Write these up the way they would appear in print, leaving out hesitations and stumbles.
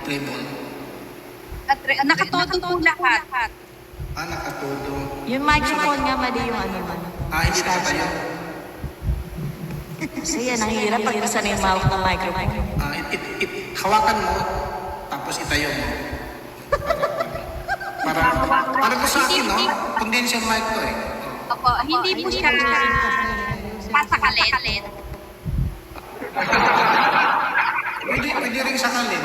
treble. Nakatodo po lahat. Nakatodo. Yung microphone nga, mali yung ano man. Hindi nakatayo. Kasi yan, ang hirap pag nasa na yung mouth ng microphone. Hawakan mo, tapos itayo mo. Para po sa akin, no? Condenser mic to eh. Opo, hindi po siya pasakalin. Pwede rin sakalin.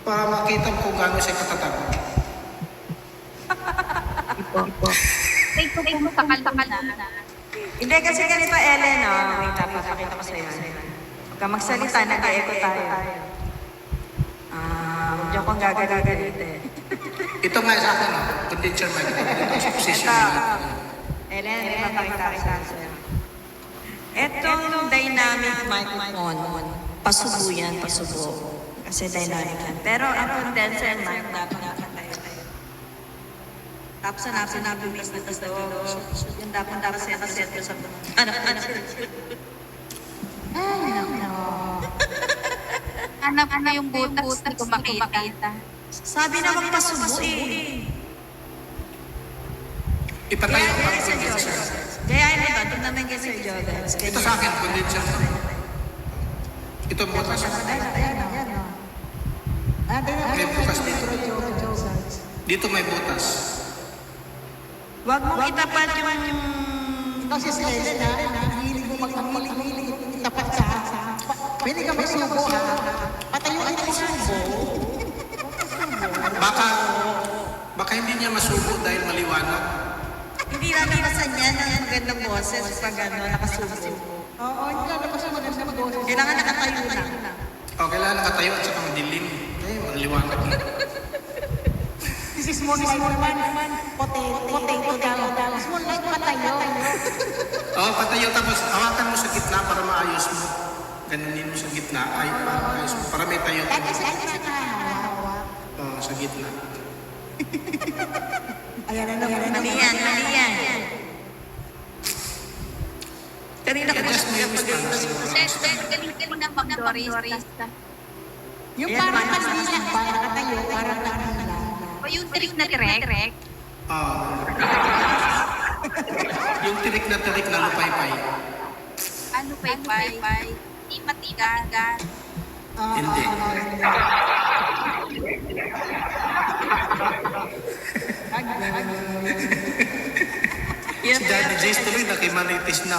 Para makita kung gaano siya katatag. Take ko po sakal na. Hindi, kasi ganito, Ellen, no? Wait, papakita ko sa'yo. Huwag ka magsalita, nag-echo tayo. Huwag niyo akong gagalitin. Ito nga sa akin, no? Condenser mic. Ito sa position. Ellen, ipapakita ko sa'yo. Itong dynamic microphone, pasubo yan, pasubo. Kasi dynamic yan. Pero ang condenser mic, dapat nakatayo. Tapos hanapin na bumis na ito. Yung dapat set ko sa ano. Hanap na yung butas, hindi ko makita. Sabi na magpasubo eh. Ipatayo ang condenser. Kaya ano ba? Ito naman kayo sa joggers. Ito sa akin, condenser. Ito ang butas. May butas dito. Dito may butas. Huwag mong itapat yung... Kasi sa Ellen hilig mo hilig tapat sa pwede ka may subo patayuan mo subo. Baka hindi niya masubo dahil maliwanag. Hindi namin masanyan ng magandang boses pag nakasubo. Oo, hindi na naman siya magandang boses. Kailangan nakatayo na. Kailangan nakatayo at saka madilim. Maliwanag na. This is more naman potato daw. Small like patayo. Patayo tapos hawakan mo sa gitna para maayos mo. Ganunin mo sa gitna. Maayos mo. Para may tayo. Sa gitna. Ayan na naman. Mali yan. Kanina ko Adjust mo yung stance. Galing na mag-dorista. Yung parang kandila, parang katayo, parang kandila. O yung trick na direct. Yung tirik na lupay-pay. Ano pay? Di matigas. Hindi. Si Daddy Jace tuloy nakimanitis na